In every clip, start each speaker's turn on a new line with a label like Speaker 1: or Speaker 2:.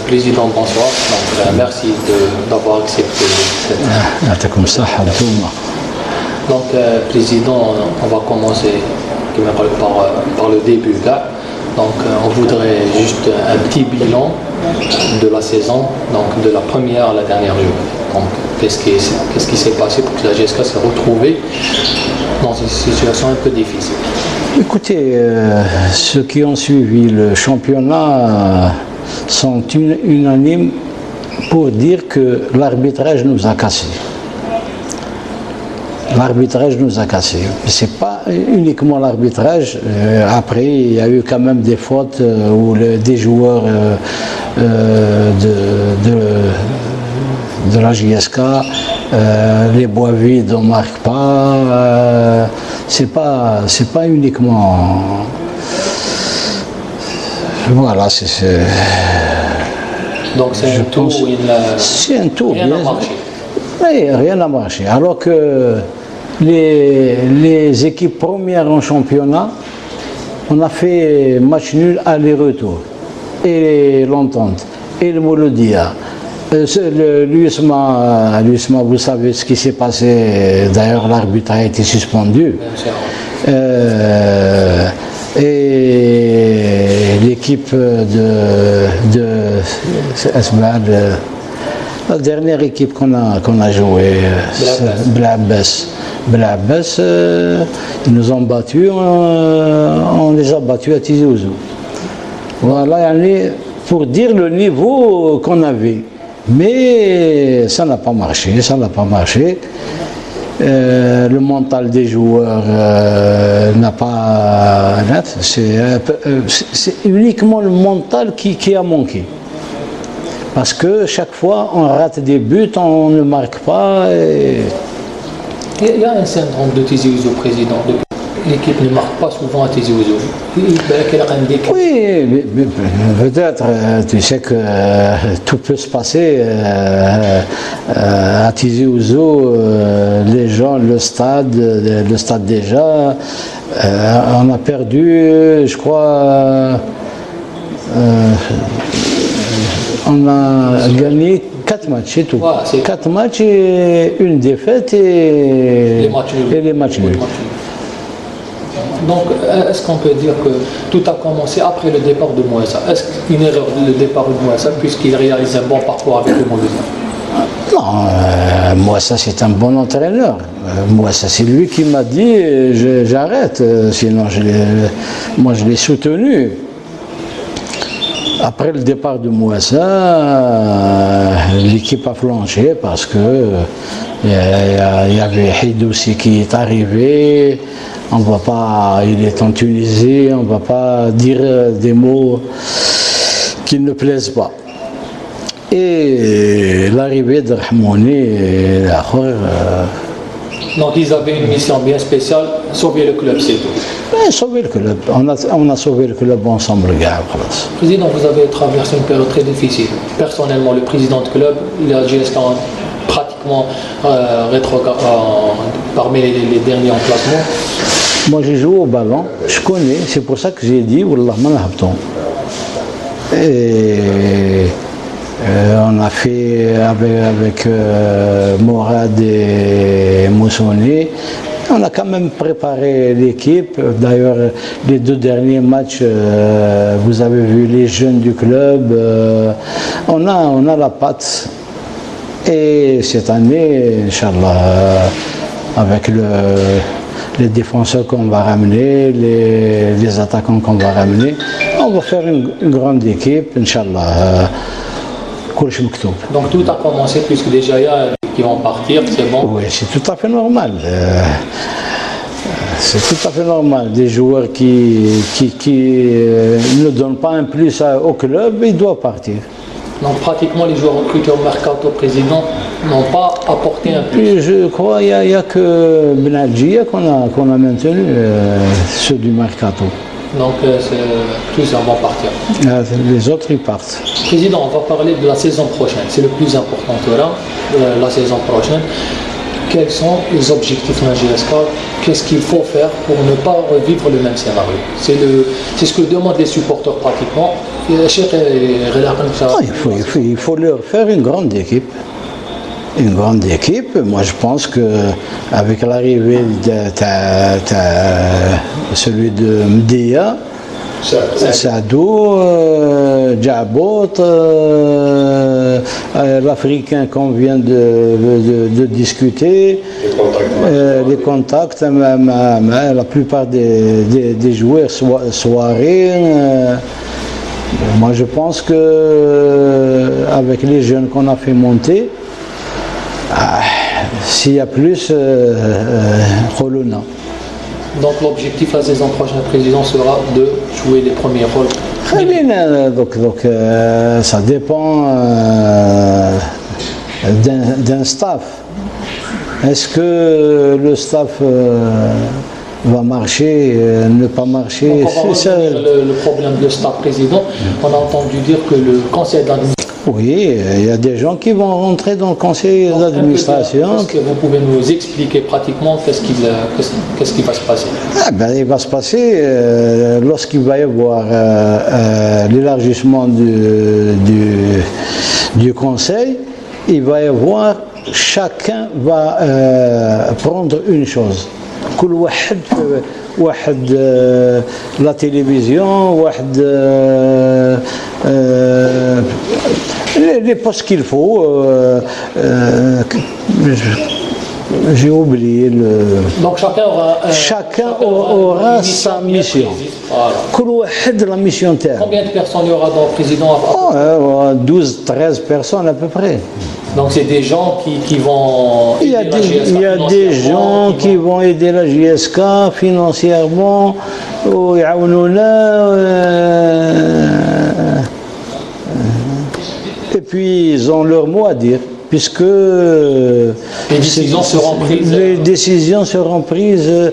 Speaker 1: Président, bonsoir. Donc, merci d'avoir accepté cette...
Speaker 2: comme ça,
Speaker 1: Donc, Président, on va commencer par le début là. Donc, on voudrait juste un petit bilan de la saison, donc de la première à la dernière journée. Donc, qu'est-ce qui s'est passé pour que la GSK s'est retrouvée dans une situation un peu difficile?
Speaker 2: Écoutez, ceux qui ont suivi le championnat sont unanimes pour dire que l'arbitrage nous a cassés. L'arbitrage nous a cassés. Ce n'est pas uniquement l'arbitrage. Après, il y a eu quand même des fautes où des joueurs de la JSK, les bois vides, on ne marque pas. C'est pas uniquement. Voilà, c'est.
Speaker 1: Donc c'est un tout.
Speaker 2: C'est un tout.
Speaker 1: Rien n'a marché.
Speaker 2: Oui, rien n'a marché. Alors que les équipes premières en championnat, on a fait match nul aller-retour. Et l'Entente, et le Mouloudia. L'USMA, vous savez ce qui s'est passé. D'ailleurs, l'arbitre a été suspendu. Et l'équipe la dernière équipe qu'on a jouée, Blabès, ils nous ont battus, on les a battus à Tizi Ouzou. Voilà, pour dire le niveau qu'on avait. Mais ça n'a pas marché, le mental des joueurs n'a pas... C'est uniquement le mental qui a manqué. Parce que chaque fois, on rate des buts, on ne marque pas.
Speaker 1: Il y a un syndrome de Tizi Ouzou, Président. L'équipe ne marque pas souvent à Tizi Ouzou.
Speaker 2: Oui, mais peut-être, tu sais que tout peut se passer à Tizi Ouzou, les gens, le stade déjà, on a perdu, je crois, on a gagné 4 matchs, c'est tout. Voilà, 4 matchs et une défaite et les matchs nuls.
Speaker 1: Donc, est-ce qu'on peut dire que tout a commencé après le départ de Mouessa? Est-ce qu'une erreur le départ de Mouessa puisqu'il réalise un bon parcours avec le Mouloudia?
Speaker 2: Non, Mouessa c'est un bon entraîneur. Mouessa c'est lui qui m'a dit j'arrête, sinon moi je l'ai soutenu. Après le départ de Mouessa, l'équipe a flanché parce que il y avait Hidoussi qui est arrivé. On va pas, il est en Tunisie, on ne va pas dire des mots qui ne plaisent pas. Et l'arrivée de Rahmouni,
Speaker 1: donc ils avaient une mission bien spéciale, sauver le club, c'est tout.
Speaker 2: Oui, sauver le club. On a sauvé le club ensemble, gars.
Speaker 1: Président, vous avez traversé une période très difficile. Personnellement, le président de club, il a GSK pratiquement parmi les derniers en classement.
Speaker 2: Moi j'ai joué au ballon, je connais, c'est pour ça que j'ai dit Wallah ma nahbton. Et on a fait avec Mourad et Moussouni, on a quand même préparé l'équipe. D'ailleurs, les 2 derniers matchs, vous avez vu les jeunes du club, on a la patte. Et cette année, Inch'Allah, avec les défenseurs qu'on va ramener, les attaquants qu'on va ramener, on va faire une grande équipe, Inch'Allah.
Speaker 1: Donc tout a commencé puisque déjà il y a qui vont partir, c'est bon?
Speaker 2: Oui, c'est tout à fait normal. C'est tout à fait normal. Des joueurs qui ne donnent pas un plus au club, ils doivent partir.
Speaker 1: Donc pratiquement les joueurs recrutés au Mercato, Président, n'ont pas apporté un plus.
Speaker 2: Je crois qu'il n'y a que Benalgia qu'on a maintenu, ceux du Mercato.
Speaker 1: Donc tous vont partir.
Speaker 2: Les autres ils partent.
Speaker 1: Président, on va parler de la saison prochaine. C'est le plus important là, la saison prochaine. Quels sont les objectifs de la GSK? qu'est-ce qu'il faut faire pour ne pas revivre le même scénario. C'est ce que demandent les supporters pratiquement.
Speaker 2: Il faut leur faire une grande équipe. Une grande équipe. Moi, je pense qu'avec l'arrivée de celui de Mdia, Sadou, Djabot, l'Africain qu'on vient de discuter, les contacts, la plupart des joueurs soirées. Moi, je pense qu'avec les jeunes qu'on a fait monter, s'il y a plus, Kholona.
Speaker 1: Donc l'objectif la saison prochaine, président, sera de jouer les premiers rôles.
Speaker 2: Donc ça dépend d'un staff. Est-ce que le staff va marcher, ne pas marcher?
Speaker 1: C'est le problème de staff, président. On a entendu dire que le conseil d'administration.
Speaker 2: Oui, il y a des gens qui vont rentrer dans le conseil d'administration.
Speaker 1: Est-ce que vous pouvez nous expliquer pratiquement qu'est-ce qui va se passer?
Speaker 2: Il va se passer lorsqu'il va y avoir l'élargissement du conseil, il va y avoir, chacun va prendre une chose. كل واحد la télévision, les postes qu'il faut. J'ai oublié le.
Speaker 1: Donc chacun
Speaker 2: aura sa mission.
Speaker 1: Voilà.
Speaker 2: La mission terre.
Speaker 1: Combien de personnes il y aura dans le président?
Speaker 2: 12-13 personnes à peu près.
Speaker 1: Donc c'est des gens qui vont.
Speaker 2: Il y a des gens qui vont aider la JSK financièrement. Et puis ils ont leur mot à dire, puisque
Speaker 1: les décisions seront prises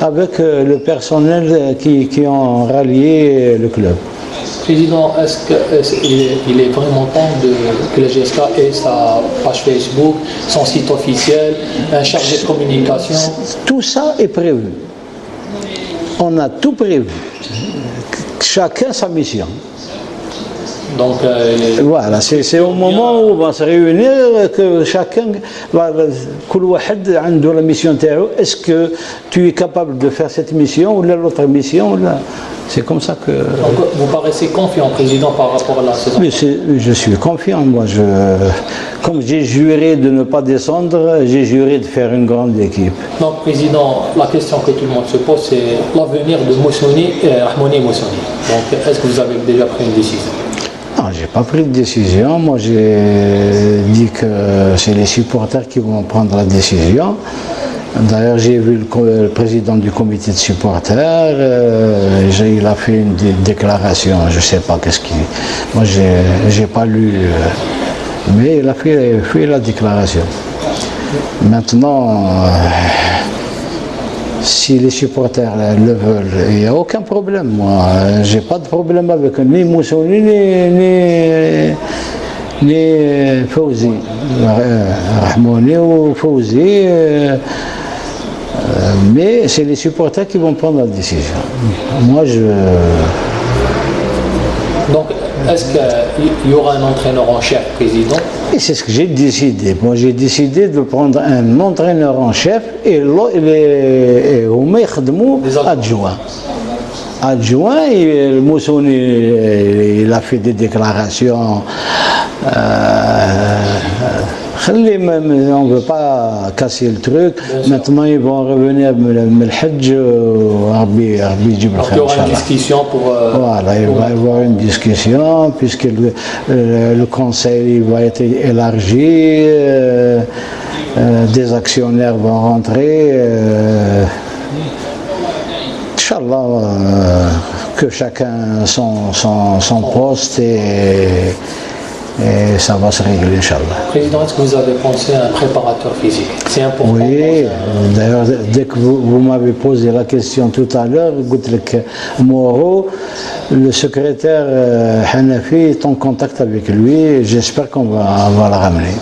Speaker 2: avec le personnel qui ont rallié le club.
Speaker 1: Président, est-ce qu'il est vraiment temps que la GSK ait sa page Facebook, son site officiel, un chargé de communication?
Speaker 2: Tout ça est prévu. On a tout prévu. Chacun sa mission.
Speaker 1: Donc,
Speaker 2: voilà, c'est au moment où on va se réunir que chacun va la mission. Est-ce que tu es capable de faire cette mission ou l'autre mission? C'est comme ça que.
Speaker 1: Donc, vous paraissez confiant, président, par rapport à la saison?
Speaker 2: Mais je suis confiant, moi. Comme j'ai juré de ne pas descendre, j'ai juré de faire une grande équipe.
Speaker 1: Donc, président, la question que tout le monde se pose, c'est l'avenir de Moussouni et Rahmoni Moussouni. Donc, est-ce que vous avez déjà pris une décision?
Speaker 2: Non, j'ai pas pris de décision. Moi, j'ai dit que c'est les supporters qui vont prendre la décision. D'ailleurs, j'ai vu le président du comité de supporters. Il a fait une déclaration. Je sais pas qu'est-ce qu'il. Moi, j'ai pas lu, mais il a fait la déclaration. Maintenant. Si les supporters le veulent, il n'y a aucun problème. Moi, j'ai pas de problème avec ni Moussouni ni Fawzi. Rahmoni ou Fawzi. Mais c'est les supporters qui vont prendre la décision. Moi,
Speaker 1: Donc, est-ce qu'il y aura un entraîneur en chef, président?
Speaker 2: Et c'est ce que j'ai décidé. Moi, j'ai décidé de prendre un entraîneur en chef et adjoint. Adjoint, et le Moussouni, il a fait des déclarations. On ne veut pas casser le truc. Maintenant, ils vont revenir le Hajj.
Speaker 1: Il y aura une discussion pour.
Speaker 2: Voilà, il va y avoir une discussion, puisque le conseil va être élargi. Des actionnaires vont rentrer. Inch'Allah, que chacun son poste et ça va se régler, Inch'Allah.
Speaker 1: Président, est-ce que vous avez pensé à un préparateur physique? C'est important.
Speaker 2: Oui, d'ailleurs, dès que vous m'avez posé la question tout à l'heure, Moro, le secrétaire Hanafi est en contact avec lui et j'espère qu'on va le ramener.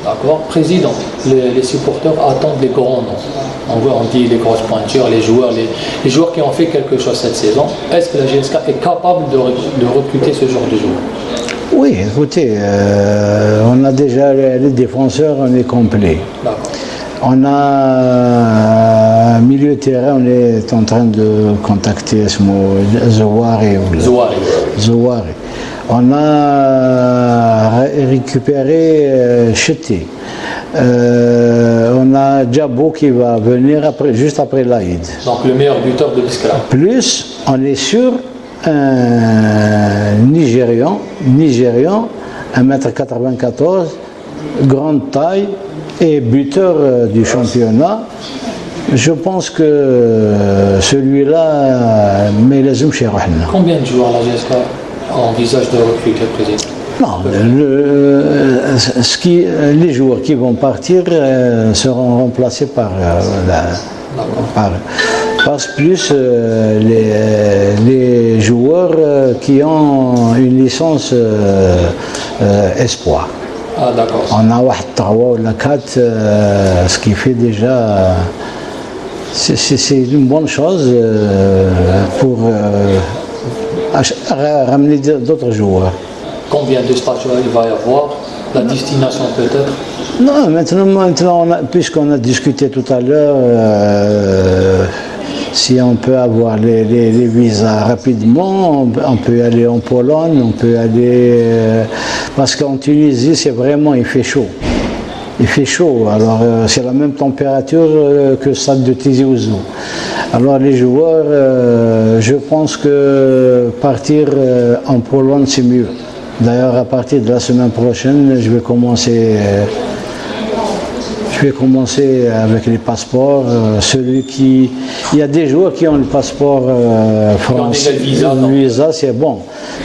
Speaker 1: D'accord. Président, les supporters attendent des grands noms. on dit les grosses pointures, les joueurs qui ont fait quelque chose cette saison. Est-ce que la GSK est capable de recruter ce genre de joueurs?
Speaker 2: Oui, écoutez, on a déjà les défenseurs, on est complet.
Speaker 1: D'accord.
Speaker 2: On a un milieu de terrain, on est en train de contacter ce mot Zouari. On a récupéré Cheté. On a Djabo qui va venir juste après l'Aïd.
Speaker 1: Donc le meilleur buteur de Biskra.
Speaker 2: Plus, on est sur un Nigérian, 1m94, grande taille et buteur du championnat. Je pense que celui-là, mais les hommes chez Rahna.
Speaker 1: Combien de joueurs la GSK envisage de recruter, président?
Speaker 2: Non, les joueurs qui vont partir seront remplacés par plus les joueurs qui ont une licence espoir.
Speaker 1: Ah, d'accord.
Speaker 2: On a 3 ou 4, ce qui fait déjà. C'est une bonne chose pour ramener d'autres joueurs.
Speaker 1: Combien de stages il va y avoir? La destination peut-être?
Speaker 2: Non, maintenant puisqu'on a discuté tout à l'heure, si on peut avoir les visas rapidement, on peut aller en Pologne, on peut aller... parce qu'en Tunisie, il fait chaud. Il fait chaud, alors c'est la même température que celle de Tizi Ouzou. Alors les joueurs, je pense que partir en Pologne, c'est mieux. D'ailleurs, à partir de la semaine prochaine, je vais commencer avec les passeports. Il y a des joueurs qui ont le passeport français. Le visa, c'est bon.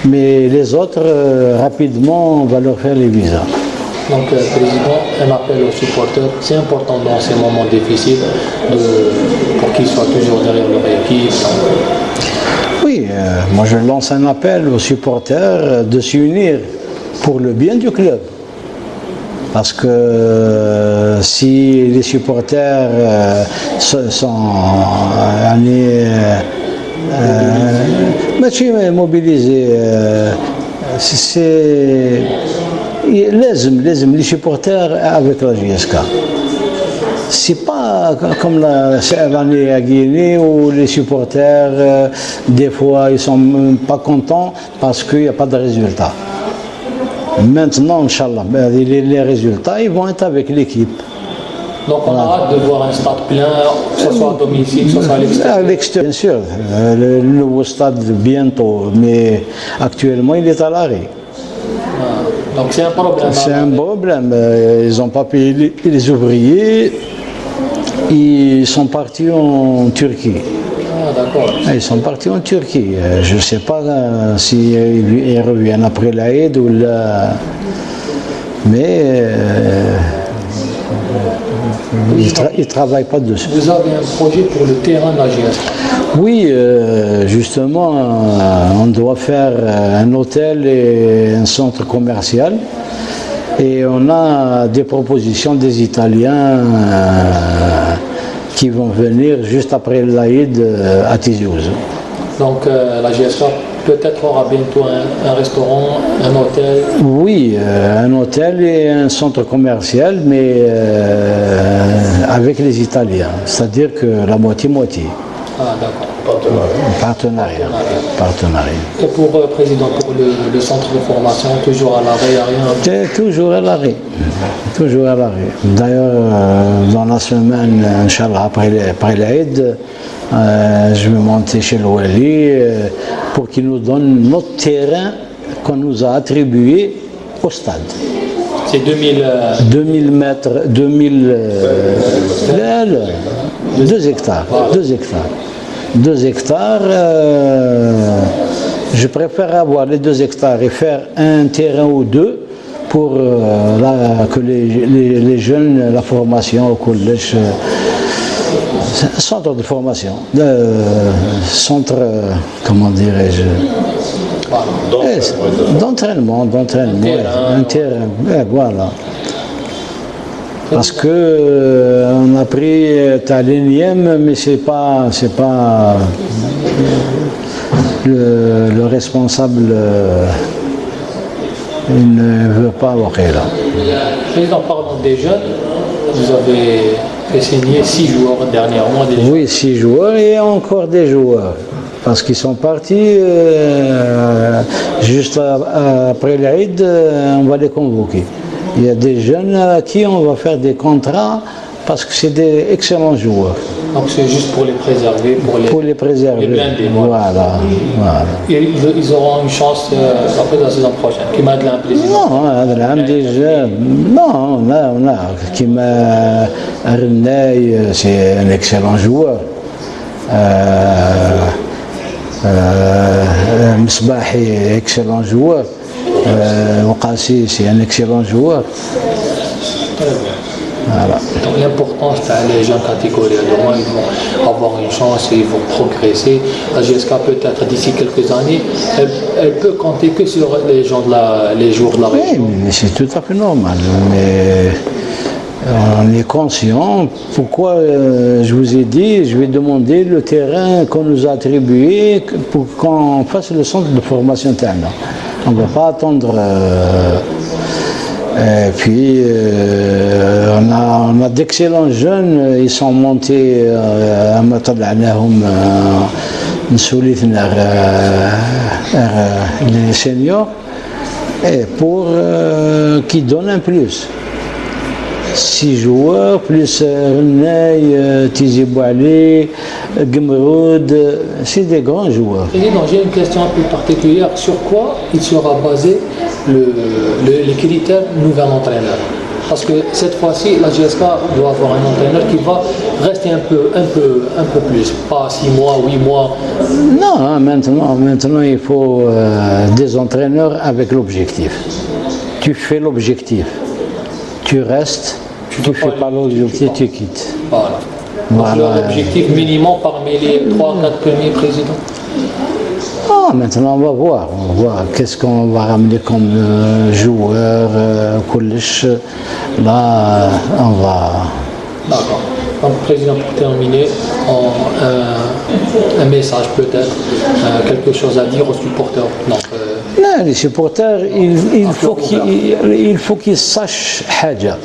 Speaker 2: Mais les autres, rapidement, on va leur faire les visas.
Speaker 1: Donc, Président, un appel aux supporters. C'est important dans ces moments difficiles pour qu'ils soient toujours derrière leur équipe.
Speaker 2: Oui, moi je lance un appel aux supporters de s'unir pour le bien du club. Parce que si les supporters sont mobilisés, les supporters avec la GSK. C'est pas comme l'année à Guinée où les supporters, des fois, ils sont pas contents parce qu'il n'y a pas de résultats. Maintenant, Inch'Allah, les résultats, ils vont être avec l'équipe.
Speaker 1: Donc on a hâte de voir un stade plein, que ce soit à domicile, que ce soit à l'extérieur.
Speaker 2: À l'extérieur, bien sûr. Le nouveau stade bientôt, mais actuellement, il est à l'arrêt.
Speaker 1: Donc c'est un problème.
Speaker 2: C'est un problème. Ils n'ont pas payé les ouvriers. Ils sont partis en Turquie.
Speaker 1: Ah, d'accord.
Speaker 2: Ils sont partis en Turquie. Je ne sais pas s'ils reviennent après l'Aïd ou là. Mais ils ne travaillent pas dessus.
Speaker 1: Vous avez un projet pour le terrain de la GSK?
Speaker 2: Oui, justement, on doit faire un hôtel et un centre commercial. Et on a des propositions des Italiens qui vont venir juste après l'Aïd à Tizi Ouzou.
Speaker 1: Donc la GSK peut-être aura bientôt un restaurant, un hôtel?
Speaker 2: Oui, un hôtel et un centre commercial, mais avec les Italiens, c'est-à-dire que la moitié-moitié.
Speaker 1: Ah, d'accord.
Speaker 2: Partenariat.
Speaker 1: Et pour Président, pour le centre de formation, toujours à l'arrêt, il n'y a rien?
Speaker 2: Toujours à l'arrêt. Toujours à l'arrêt. D'ailleurs, dans la semaine, Inch'Allah, après l'Aïd, je vais monter chez le Wali pour qu'il nous donne notre terrain qu'on nous a attribué au stade.
Speaker 1: C'est
Speaker 2: 2000 mètres, 2 hectares. 2 hectares, je préfère avoir les 2 hectares et faire un terrain ou 2 pour que les jeunes, la formation au collège, centre de formation, centre, comment dirais-je, d'entraînement, un terrain, voilà. Parce que on a pris l'énième, mais c'est pas le responsable. Il ne veut pas avoir là.
Speaker 1: Président, parlant des jeunes, vous avez fait signer 6 joueurs dernièrement.
Speaker 2: Oui, 6 joueurs et encore des joueurs. Parce qu'ils sont partis juste après l'Aïd, on va les convoquer. Il y a des jeunes à qui on va faire des contrats parce que c'est des excellents joueurs.
Speaker 1: Donc c'est juste pour les préserver,
Speaker 2: pour les préserver.
Speaker 1: Les blinder,
Speaker 2: voilà.
Speaker 1: Et ils auront une chance après la saison prochaine. Qui m'a de l'implaisir.
Speaker 2: Non, déjà. Non, on a. Qui m'a Renay, c'est un excellent joueur. Misbahi, excellent joueur. Ouqassi, c'est un excellent joueur. Voilà.
Speaker 1: Donc l'importance des jeunes catégories, ils vont avoir une chance et ils vont progresser. La GSK peut-être d'ici quelques années, elle peut compter que sur les joueurs de la région.
Speaker 2: Oui, mais c'est tout à fait normal. Mais on est conscient. Pourquoi je vous ai dit, je vais demander le terrain qu'on nous a attribué pour qu'on fasse le centre de formation terrain. On ne va pas attendre. Et puis on a d'excellents jeunes, ils sont montés à Matalanahoum, les seniors, et pour qu'ils donnent un plus. 6 joueurs, plus Renay, Tizi Bouali, Gmroud, c'est des grands joueurs.
Speaker 1: Président, j'ai une question un peu particulière. Sur quoi il sera basé les critères nouvel entraîneur? Parce que cette fois-ci, la GSK doit avoir un entraîneur qui va rester un peu plus, pas 6 mois, 8 mois.
Speaker 2: Non, maintenant il faut des entraîneurs avec l'objectif. Tu fais l'objectif, tu restes, tu ne fais pas l'objectif, tu quittes.
Speaker 1: Voilà. L'objectif minimum parmi les 3-4 premiers présidents.
Speaker 2: Maintenant on va voir qu'est-ce qu'on va ramener comme joueur, là on va...
Speaker 1: D'accord. Donc président, pour terminer, un message peut-être, quelque chose à dire aux supporters.
Speaker 2: Non, les supporters, il faut qu'ils sachent حاجة.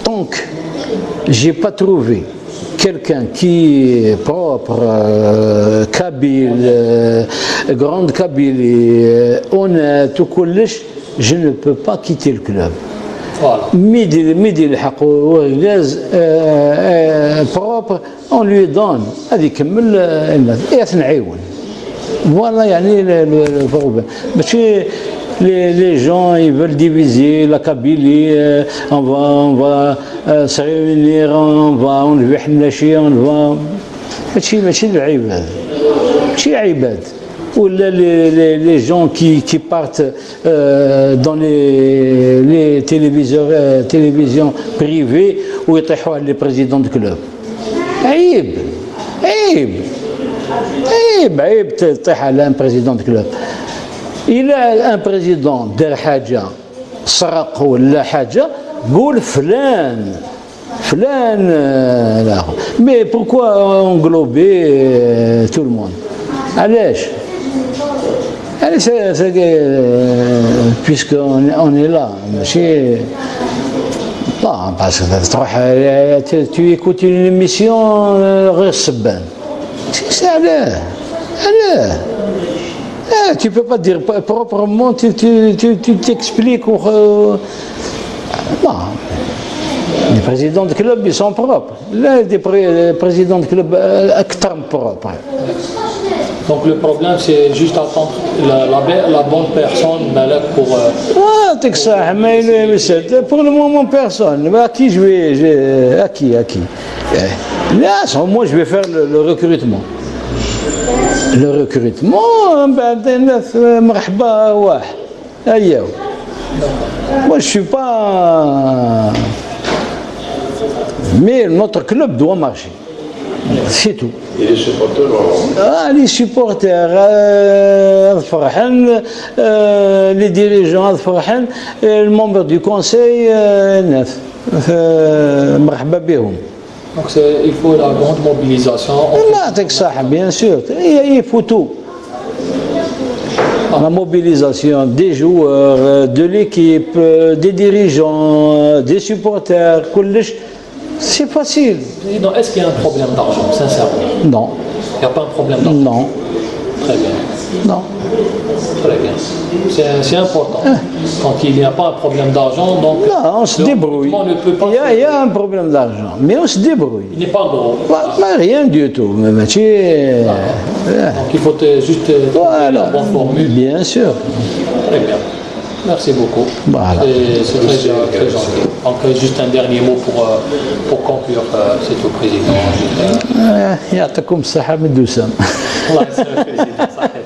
Speaker 2: Tant que j'ai pas trouvé quelqu'un qui est propre, kabyle, grande Kabylie, honnête, je ne peux pas quitter le club.
Speaker 1: Voilà.
Speaker 2: Midi le haq gaz propre, on lui donne. هذه يكمل يتنعاون. Voilà, le problème. Les gens ils veulent diviser la Kabylie, on va se réunir, on va ماشي العباد ماشي عباد ولا les gens qui partent dans les télévisions privées où يطيحوا على les présidents de club. عيب تطيح على un président de club. Il a un président دار حاجة سرق ولا حاجة قول فلان là. Mais pourquoi englober tout le monde? علاش puisqu'on est là ماشي non parce que تروح tu écoutes une émission غير السبان c'est علاه tu peux pas dire proprement, tu t'expliques. Non. Les présidents de club, ils sont propres. Là, des présidents de club extrêmement propres.
Speaker 1: Donc le problème, c'est juste attendre la bonne personne pour...
Speaker 2: Pour le moment, personne. À qui je vais... À qui Là, moi, je vais faire le recrutement. Le recrutement, moi je suis pas... Mais notre club doit marcher. C'est tout.
Speaker 3: Et les supporters
Speaker 2: Les supporters فرحان, les dirigeants فرحان, les membres du conseil الناس مرحبا بهم.
Speaker 1: Donc il faut la grande mobilisation.
Speaker 2: الله يعطيك الصحة, bien sûr. Il faut tout. La mobilisation des joueurs, de l'équipe, des dirigeants, des supporters, c'est facile.
Speaker 1: Est-ce qu'il y a un problème d'argent, sincèrement?
Speaker 2: Non.
Speaker 1: Il n'y a pas un problème d'argent?
Speaker 2: Non.
Speaker 1: Très bien.
Speaker 2: Non.
Speaker 1: Très bien. C'est important. Quand il n'y a pas un problème d'argent, donc
Speaker 2: Non, on se débrouille.
Speaker 1: Ne peut pas
Speaker 2: Il y a un problème d'argent, mais on se débrouille.
Speaker 1: Il n'est pas gros.
Speaker 2: Mais rien du tout.
Speaker 1: Donc il faut juste trouver la bonne formule.
Speaker 2: Bien sûr.
Speaker 1: Très bien. Merci beaucoup.
Speaker 2: Voilà.
Speaker 1: C'est très gentil. Donc juste un dernier mot pour conclure, c'est au président.
Speaker 2: يعطيكم الصحة من دوسام.
Speaker 1: الله يسلمك président.